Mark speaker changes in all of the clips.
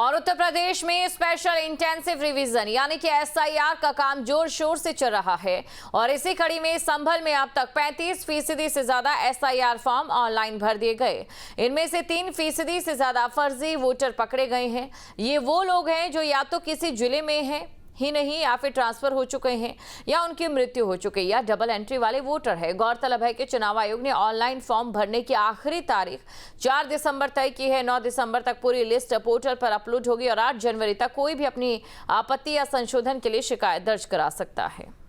Speaker 1: और उत्तर प्रदेश में special intensive revision यानी कि एसआईआर का काम जोर शोर से चल रहा है और इसी कड़ी में संभल में अब तक 35% से ज्यादा एसआईआर फॉर्म ऑनलाइन भर दिए गए। इनमें से 3% से ज्यादा फर्जी वोटर पकड़े गए हैं। ये वो लोग हैं जो या तो किसी जिले में हैं ही नहीं या फिर ट्रांसफर हो चुके हैं या उनकी मृत्यु हो चुकी है या डबल एंट्री वाले वोटर है। गौरतलब है कि चुनाव आयोग ने ऑनलाइन फॉर्म भरने की आखिरी तारीख 4 दिसंबर तय की है। 9 दिसंबर तक पूरी लिस्ट पोर्टल पर अपलोड होगी और 8 जनवरी तक कोई भी अपनी आपत्ति या संशोधन के लिए शिकायत दर्ज करा सकता है।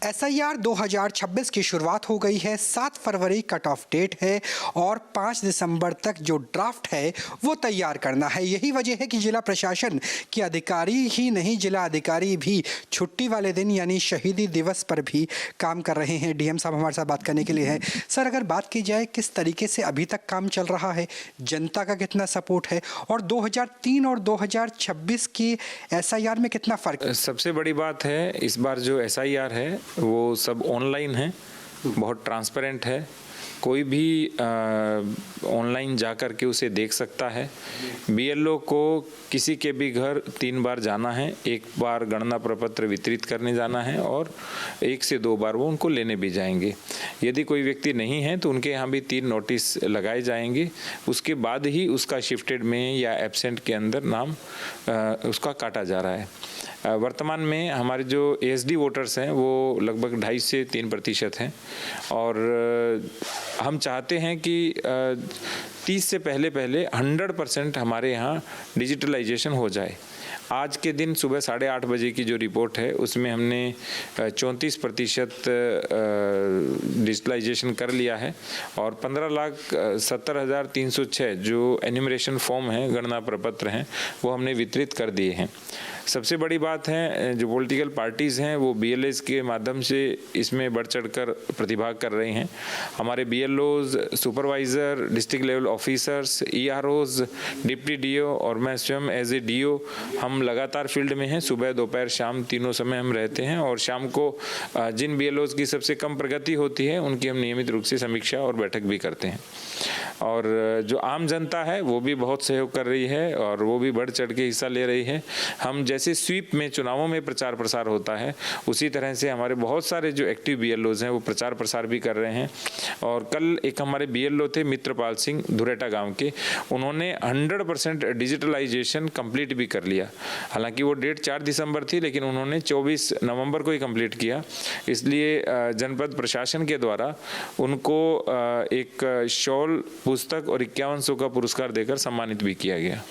Speaker 2: एसआईआर 2026 की शुरुआत हो गई है। 7 फरवरी कट ऑफ डेट है और 5 दिसंबर तक जो ड्राफ्ट है वो तैयार करना है। यही वजह है कि जिला प्रशासन के अधिकारी ही नहीं, जिला अधिकारी भी छुट्टी वाले दिन यानी शहीदी दिवस पर भी काम कर रहे हैं। डीएम साहब हमारे साथ बात करने के लिए हैं। सर, अगर बात की जाए किस तरीके से अभी तक काम चल रहा है, जनता का कितना सपोर्ट है और 2003 और 2026 की एसआईआर में कितना फ़र्क है?
Speaker 3: सबसे बड़ी बात है इस बार जो एसआईआर है वो सब ऑनलाइन है, बहुत ट्रांसपेरेंट है। कोई भी ऑनलाइन जा कर के उसे देख सकता है। बीएलओ को किसी के भी घर 3 बार जाना है, 1 बार गणना प्रपत्र वितरित करने जाना है और 1 से 2 बार वो उनको लेने भी जाएंगे। यदि कोई व्यक्ति नहीं है तो उनके यहाँ भी 3 नोटिस लगाए जाएंगे। उसके बाद ही उसका शिफ्टेड में या एब्सेंट के अंदर नाम उसका काटा जा रहा है। वर्तमान में हमारे जो एसडी वोटर्स हैं वो लगभग 2.5 से 3% हैं और हम चाहते हैं कि 30 से पहले 100% हमारे यहाँ डिजिटलाइजेशन हो जाए। आज के दिन सुबह 8:30 बजे की जो रिपोर्ट है उसमें हमने 34% डिजिटलाइजेशन कर लिया है और 15,70,306 जो एन्यूमरेशन फॉर्म हैं, गणना प्रपत्र हैं, वो हमने वितरित कर दिए हैं। सबसे बड़ी बात है जो पॉलिटिकल पार्टीज़ हैं वो बीएलएस के माध्यम से इसमें बढ़ चढ़कर प्रतिभाग कर रहे हैं। हमारे BLOs, supervisor, district level officers, EROs, deputy DO और मैं स्वयं एज ए डीओ हम लगातार फील्ड में हैं। सुबह, दोपहर, शाम तीनों समय हम रहते हैं और शाम को जिन बीएलओज की सबसे कम प्रगति होती है उनकी हम नियमित रूप से समीक्षा और बैठक भी करते हैं। और जो आम जनता है वो भी बहुत सहयोग कर रही है और वो भी बढ़ चढ़ के हिस्सा ले रही है। हम जैसे स्वीप में चुनावों में प्रचार प्रसार होता है उसी तरह से हमारे बहुत सारे जो एक्टिव बीएलओज हैं वो प्रचार प्रसार भी कर रहे हैं। और कल एक हमारे बीएलओ थे मित्रपाल सिंह धुरेटा गांव के, उन्होंने 100% डिजिटलाइजेशन कंप्लीट भी कर लिया। हालांकि वो डेट 4 दिसंबर थी लेकिन उन्होंने 24 नवंबर को ही कंप्लीट किया। इसलिए जनपद प्रशासन के द्वारा उनको एक शॉल, पुस्तक और 5100 का पुरस्कार देकर सम्मानित भी किया गया।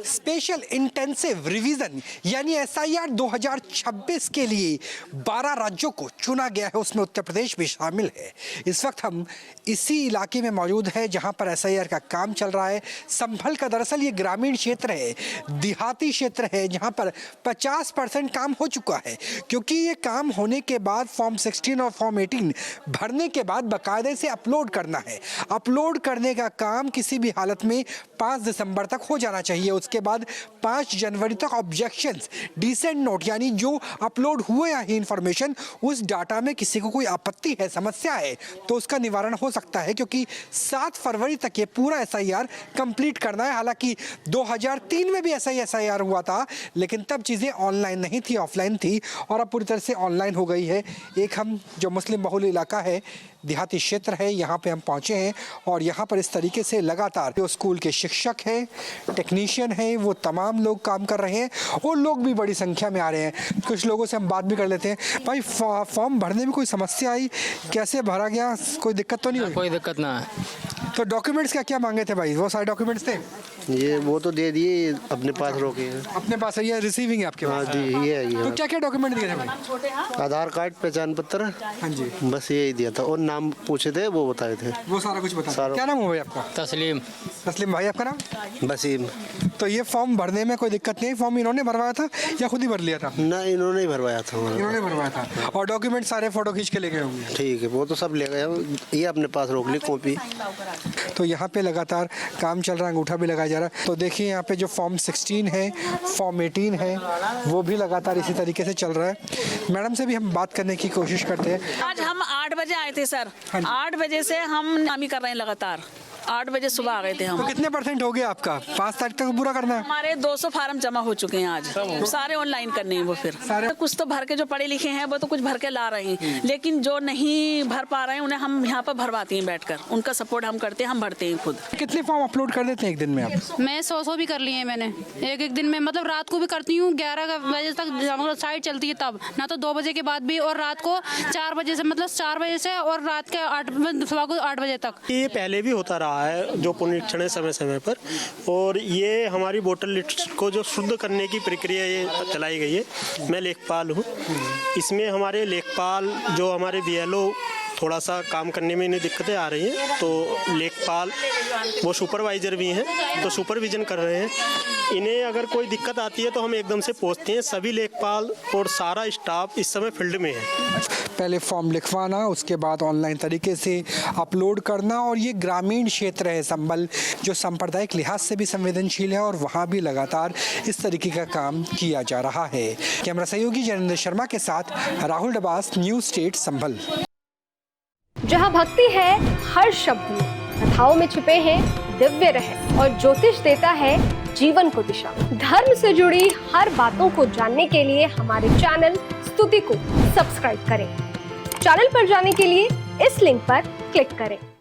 Speaker 2: स्पेशल इंटेंसिव रिवीजन यानी एसआईआर 2026 के लिए 12 राज्यों को चुना गया है, उसमें उत्तर प्रदेश भी शामिल है। इस वक्त हम इसी इलाके में मौजूद है जहां पर एसआईआर का काम चल रहा है। संभल का दरअसल ये ग्रामीण क्षेत्र है, देहाती क्षेत्र है जहां पर 50% काम हो चुका है, क्योंकि ये काम होने के बाद फॉर्म 16 और फॉर्म 18 भरने के बाद बाकायदे से अपलोड करना है। अपलोड करने का काम किसी भी हालत में 5 दिसंबर तक हो जाना चाहिए। उसके बाद 5 जनवरी तक ऑब्जेक्शंस, डिसेंट नोट यानी जो अपलोड हुए हैं इंफॉर्मेशन, उस डाटा में किसी को कोई आपत्ति है, समस्या है तो उसका निवारण हो सकता है, क्योंकि 7 फरवरी तक ये पूरा एसआईआर कंप्लीट करना है। हालांकि 2003 में भी ऐसा ही एसआईआर हुआ था लेकिन तब चीज़ें ऑनलाइन नहीं थी, ऑफलाइन थी और अब पूरी तरह से ऑनलाइन हो गई है। एक हम जो मुस्लिम बहुल इलाका है, देहाती क्षेत्र है, यहाँ पे हम पहुँचे हैं और यहाँ पर इस तरीके से लगातार जो स्कूल के शिक्षक हैं, टेक्नीशियन हैं, वो तमाम लोग काम कर रहे हैं और लोग भी बड़ी संख्या में आ रहे हैं। कुछ लोगों से हम बात भी कर लेते हैं। भाई, फॉर्म भरने में कोई समस्या आई? कैसे भरा गया? कोई दिक्कत तो नहीं हुई?
Speaker 4: कोई दिक्कत ना है।
Speaker 2: तो डॉक्यूमेंट्स क्या क्या मांगे थे भाई? वो सारे डॉक्यूमेंट्स थे?
Speaker 5: ये वो तो दे दिए, अपने पास रोके।
Speaker 2: अपने पास है, ये रिसीविंग है आपके पास?
Speaker 5: हाँ जी, ये है।
Speaker 2: तो क्या क्या डॉक्यूमेंट दिए थे भाई?
Speaker 5: आधार कार्ड, पहचान पत्र।
Speaker 2: हाँ जी,
Speaker 5: बस यही दिया था और नाम पूछे थे वो बताए थे।
Speaker 2: वो सारा कुछ बता। क्या नाम हो भाई आपका?
Speaker 4: तस्लीम।
Speaker 2: तस्लीम भाई, आपका नाम?
Speaker 5: वसीम।
Speaker 2: तो ये फॉर्म भरने में कोई दिक्कत नहीं? फॉर्म इन्होंने भरवाया था या खुद ही भर लिया था?
Speaker 5: ना, इन्होंने ही भरवाया था।
Speaker 2: इन्होंने भरवाया था। और डॉक्यूमेंट सारे फोटो खींच के ले गए होंगे?
Speaker 5: ठीक है, वो तो सब ले गए, ये अपने पास रोक ली कॉपी।
Speaker 2: तो यहाँ पे लगातार काम चल रहा है, अंगूठा भी लगाया जा रहा है। तो देखिए यहाँ पे जो फॉर्म 16 है, फॉर्म 18 है, वो भी लगातार इसी तरीके से चल रहा है। मैडम से भी हम बात करने की कोशिश करते हैं।
Speaker 6: आज हम
Speaker 4: 8 बजे आए थे सर। 8 बजे से हम नामी कर रहे हैं लगातार। 8 बजे सुबह आ गए थे हम।
Speaker 2: तो कितने % हो गया आपका? 5 तारीख तक पूरा करना है?
Speaker 4: हमारे 200 फार्म जमा हो चुके हैं आज। सारे ऑनलाइन करने हैं वो फिर कुछ तो भर के जो पढ़े लिखे हैं वो तो कुछ भर के ला रहे हैं, लेकिन जो नहीं भर पा रहे हैं उन्हें हम यहाँ पर भरवाते हैं बैठकर। उनका सपोर्ट हम करते हैं, हम भरते हैं खुद।
Speaker 2: कितने फॉर्म अपलोड कर देते हैं एक दिन में आप?
Speaker 6: मैं 100 भी कर लिए हैं मैंने एक दिन में। मतलब रात को भी करती हूँ, 11 बजे तक साइट चलती है तब, ना तो 2 बजे के बाद भी, और रात को 4 बजे से, मतलब 4 बजे से और रात के 8 बजे तक।
Speaker 7: ये पहले भी होता रहा है जो पुनरीक्षण है समय समय पर, और ये हमारी वोटर लिस्ट को जो शुद्ध करने की प्रक्रिया ये चलाई गई है। मैं लेखपाल हूँ, इसमें हमारे लेखपाल जो हमारे BLO थोड़ा सा काम करने में इन्हें दिक्कतें आ रही हैं, तो लेखपाल वो सुपरवाइजर भी हैं तो सुपरविजन कर रहे हैं। इन्हें अगर कोई दिक्कत आती है तो हम एकदम से पहुंचते हैं। सभी लेखपाल और सारा स्टाफ इस समय फील्ड में है।
Speaker 2: पहले फॉर्म लिखवाना, उसके बाद ऑनलाइन तरीके से अपलोड करना, और ये ग्रामीण क्षेत्र है संभल जो सांप्रदायिक लिहाज से भी संवेदनशील है, और वहाँ भी लगातार इस तरीके का काम किया जा रहा है। कैमरा सहयोगी जयेंद्र शर्मा के साथ राहुल डबास, न्यूज़ स्टेट संभल।
Speaker 8: जहाँ भक्ति है हर शब्द में, कथाओं में छुपे हैं दिव्य रहस्य, और ज्योतिष देता है जीवन को दिशा। धर्म से जुड़ी हर बातों को जानने के लिए हमारे चैनल स्तुति को सब्सक्राइब करें। चैनल पर जाने के लिए इस लिंक पर क्लिक करें।